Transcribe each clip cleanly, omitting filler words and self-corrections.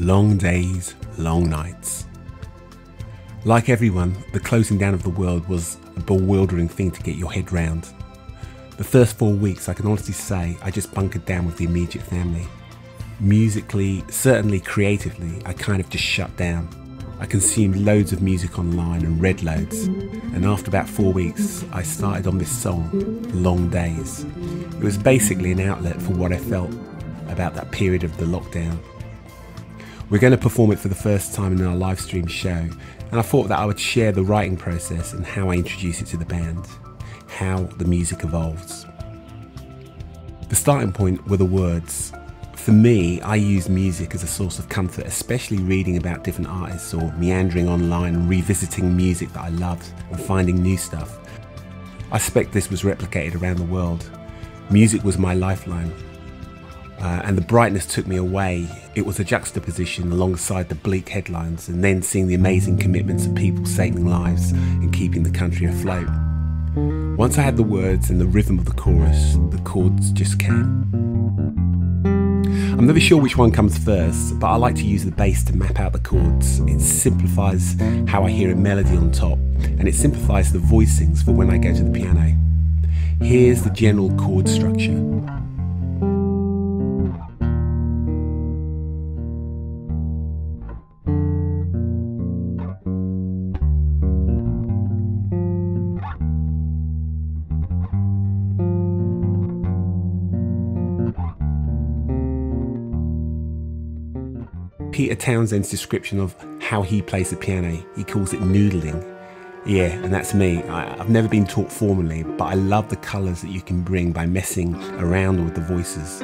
Long days, long nights. Like everyone, the closing down of the world was a bewildering thing to get your head round. The first 4 weeks, I can honestly say, I just bunkered down with the immediate family. Musically, certainly creatively, I kind of just shut down. I consumed loads of music online and read loads, and after about 4 weeks, I started on this song, Long Days. It was basically an outlet for what I felt about that period of the lockdown. We're going to perform it for the first time in our live stream show, and I thought that I would share the writing process and how I introduce it to the band, how the music evolves. The starting point were the words. For me, I use music as a source of comfort, especially reading about different artists or meandering online and revisiting music that I loved and finding new stuff. I suspect this was replicated around the world. Music was my lifeline, and the brightness took me away. It was a juxtaposition alongside the bleak headlines, and then seeing the amazing commitments of people saving lives and keeping the country afloat. Once I had the words and the rhythm of the chorus, the chords just came. I'm never sure which one comes first, but I like to use the bass to map out the chords. It simplifies how I hear a melody on top, and it simplifies the voicings for when I go to the piano. Here's the general chord structure. Peter Townshend's description of how he plays the piano, he calls it noodling. Yeah, and that's me. I've never been taught formally, but I love the colours that you can bring by messing around with the voices.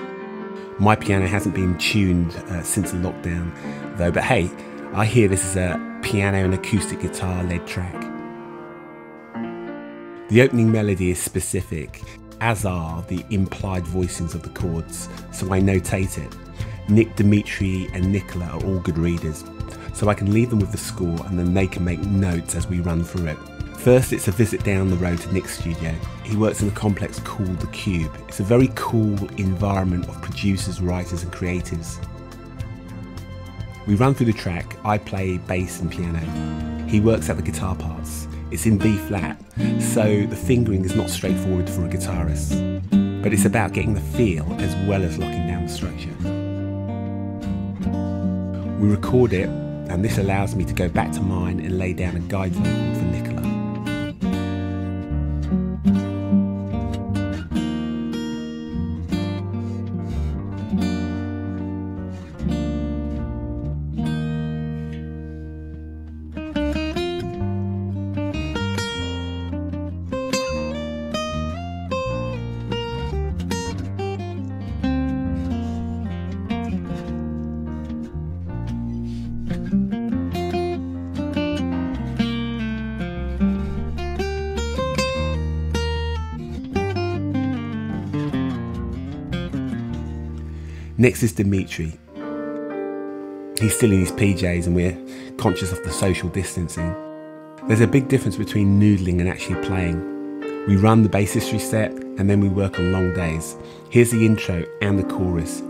My piano hasn't been tuned since the lockdown though, but hey, I hear this as a piano and acoustic guitar led track. The opening melody is specific, as are the implied voicings of the chords, so I notate it. Nick, Dimitri and Nicola are all good readers, so I can leave them with the score and then they can make notes as we run through it. First, it's a visit down the road to Nick's studio. He works in a complex called The Cube. It's a very cool environment of producers, writers and creatives. We run through the track. I play bass and piano. He works out the guitar parts. It's in B flat, so the fingering is not straightforward for a guitarist, but it's about getting the feel as well as locking down the structure. We record it, and this allows me to go back to mine and lay down a guide vocal for Nicola. Next is Dimitri. He's still in his PJs and we're conscious of the social distancing. There's a big difference between noodling and actually playing. We run the Bassistry set and then we work on Long Days. Here's the intro and the chorus.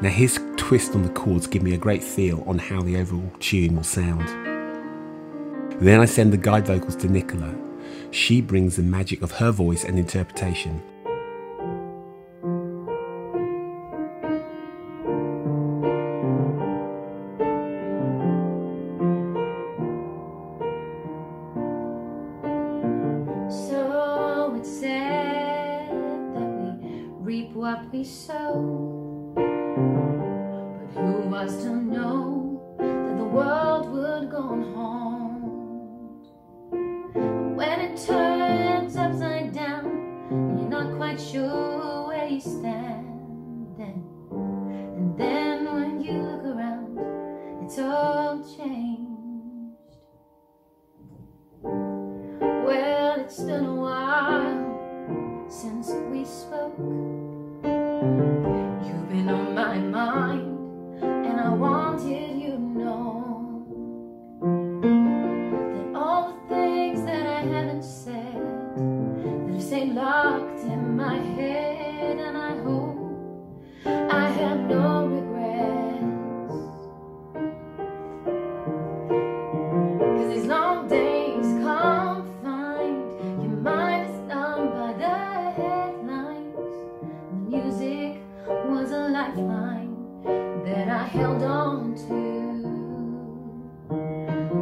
Now his twist on the chords give me a great feel on how the overall tune will sound. Then I send the guide vocals to Nicola. She brings the magic of her voice and interpretation. So it's said that we reap what we sow. But who was to know that the world would go on? When it turns upside down sure where you stand. And then when you look around, it's all changed. Well, it's been a while since we spoke. You've been on my mind, and I wanted you to know that all the things that I haven't said, that have stayed locked in my head, and I hope I have no regrets. 'Cause these long days can't find your mind is numb by the headlines. The music was a lifeline that I held on to.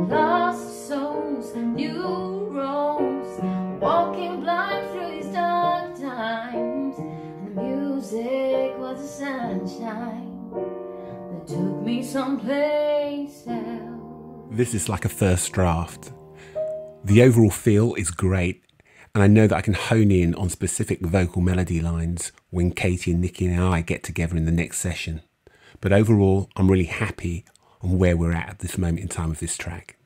Lost souls, new roads, walking blind through these dark times. And the music was the sunshine that took me someplace else. This is like a first draft. The overall feel is great, and I know that I can hone in on specific vocal melody lines when Katie and Nikki and I get together in the next session. But overall, I'm really happy on where we're at this moment in time with this track.